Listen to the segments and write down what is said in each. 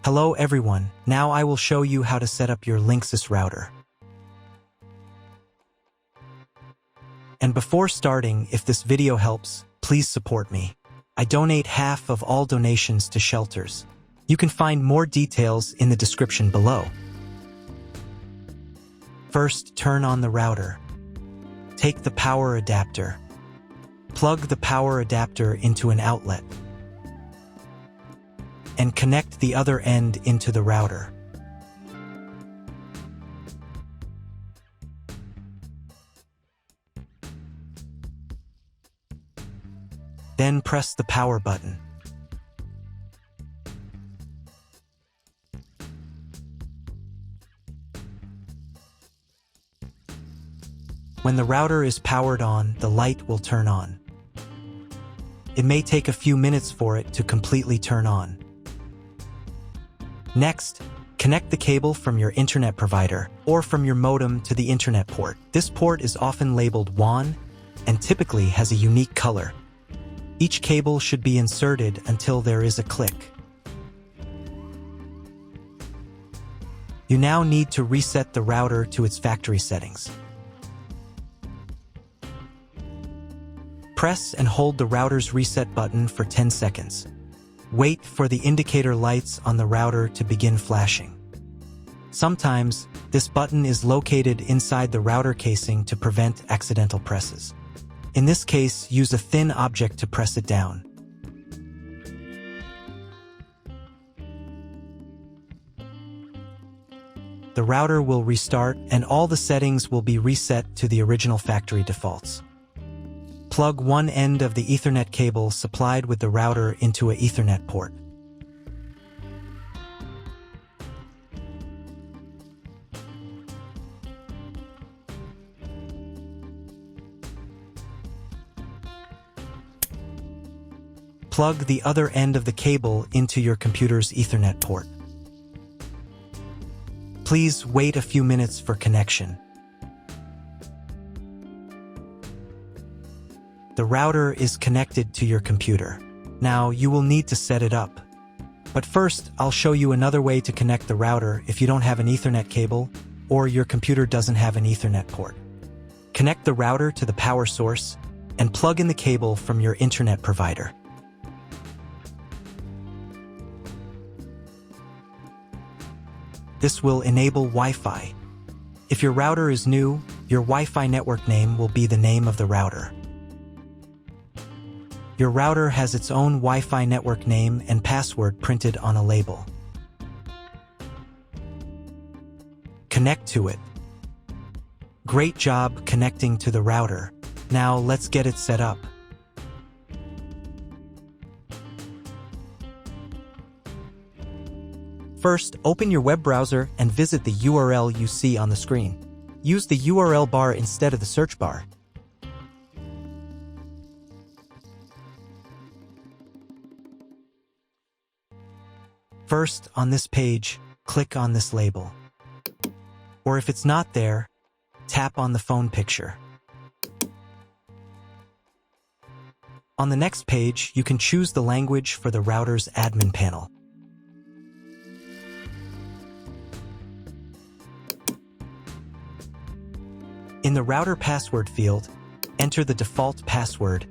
Hello everyone, now I will show you how to set up your LINKSYS router. And before starting, if this video helps, please support me. I donate half of all donations to shelters. You can find more details in the description below. First, turn on the router. Take the power adapter. Plug the power adapter into an outlet. And connect the other end into the router. Then press the power button. When the router is powered on, the light will turn on. It may take a few minutes for it to completely turn on. Next, connect the cable from your internet provider or from your modem to the internet port. This port is often labeled WAN and typically has a unique color. Each cable should be inserted until there is a click. You now need to reset the router to its factory settings. Press and hold the router's reset button for 10 seconds. Wait for the indicator lights on the router to begin flashing. Sometimes, this button is located inside the router casing to prevent accidental presses. In this case, use a thin object to press it down. The router will restart and all the settings will be reset to the original factory defaults. Plug one end of the Ethernet cable supplied with the router into an Ethernet port. Plug the other end of the cable into your computer's Ethernet port. Please wait a few minutes for connection. The router is connected to your computer. Now you will need to set it up. But first, I'll show you another way to connect the router if you don't have an Ethernet cable or your computer doesn't have an Ethernet port. Connect the router to the power source and plug in the cable from your internet provider. This will enable Wi-Fi. If your router is new, your Wi-Fi network name will be the name of the router. Your router has its own Wi-Fi network name and password printed on a label. Connect to it. Great job connecting to the router. Now let's get it set up. First, open your web browser and visit the URL you see on the screen. Use the URL bar instead of the search bar. First, on this page, click on this label. Or if it's not there, tap on the phone picture. On the next page, you can choose the language for the router's admin panel. In the router password field, enter the default password,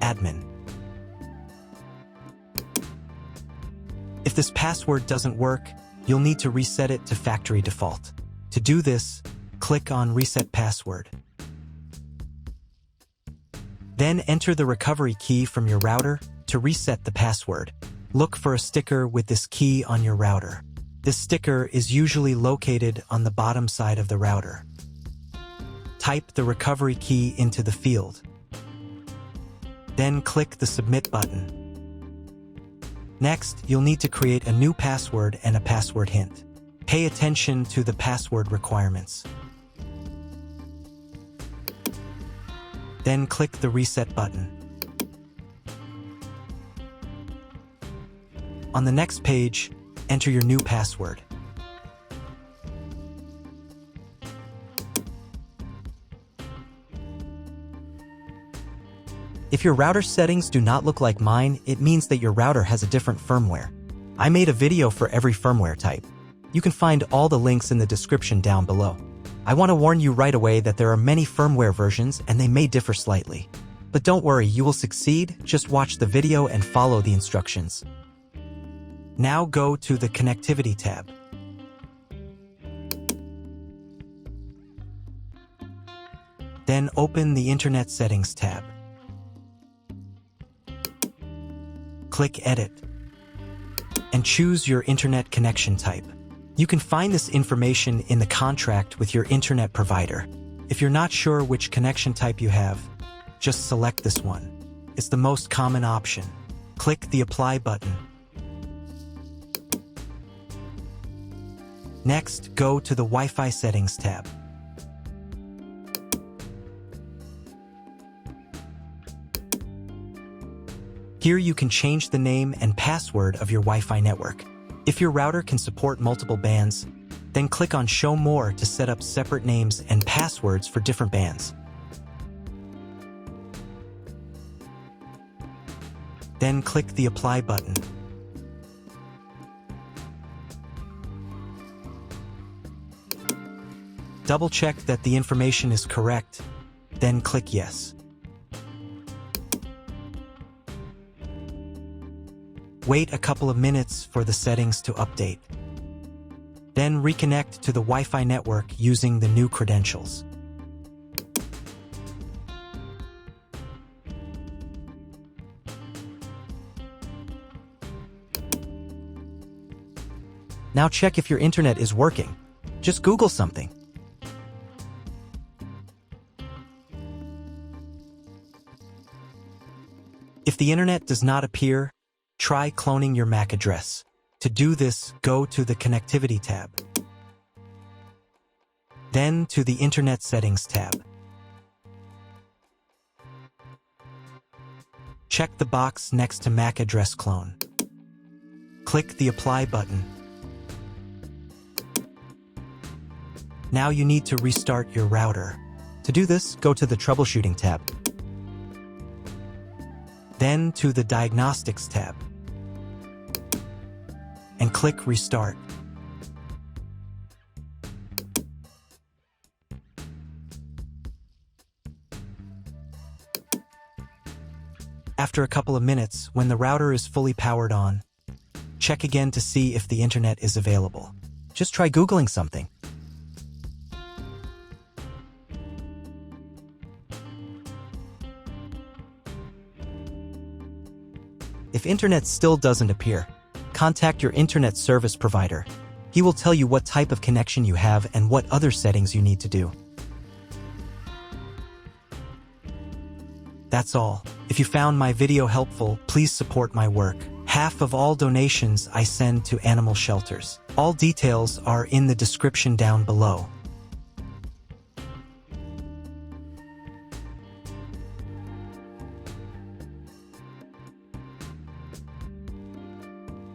admin. If this password doesn't work, you'll need to reset it to factory default. To do this, click on Reset Password. Then enter the recovery key from your router to reset the password. Look for a sticker with this key on your router. This sticker is usually located on the bottom side of the router. Type the recovery key into the field. Then click the Submit button. Next, you'll need to create a new password and a password hint. Pay attention to the password requirements. Then click the Reset button. On the next page, enter your new password. If your router settings do not look like mine, it means that your router has a different firmware. I made a video for every firmware type. You can find all the links in the description down below. I want to warn you right away that there are many firmware versions and they may differ slightly. But don't worry, you will succeed. Just watch the video and follow the instructions. Now go to the Connectivity tab. Then open the Internet Settings tab. Click Edit and choose your internet connection type. You can find this information in the contract with your internet provider. If you're not sure which connection type you have, just select this one. It's the most common option. Click the Apply button. Next, go to the Wi-Fi Settings tab. Here you can change the name and password of your Wi-Fi network. If your router can support multiple bands, then click on Show More to set up separate names and passwords for different bands. Then click the Apply button. Double-check that the information is correct, then click Yes. Wait a couple of minutes for the settings to update. Then reconnect to the Wi-Fi network using the new credentials. Now check if your internet is working. Just Google something. If the internet does not appear, try cloning your MAC address. To do this, go to the Connectivity tab. Then to the Internet Settings tab. Check the box next to MAC address clone. Click the Apply button. Now you need to restart your router. To do this, go to the Troubleshooting tab. Then to the Diagnostics tab. And click Restart. After a couple of minutes, when the router is fully powered on, check again to see if the internet is available. Just try Googling something. If internet still doesn't appear, contact your internet service provider. He will tell you what type of connection you have and what other settings you need to do. That's all. If you found my video helpful, please support my work. Half of all donations I send to animal shelters. All details are in the description down below.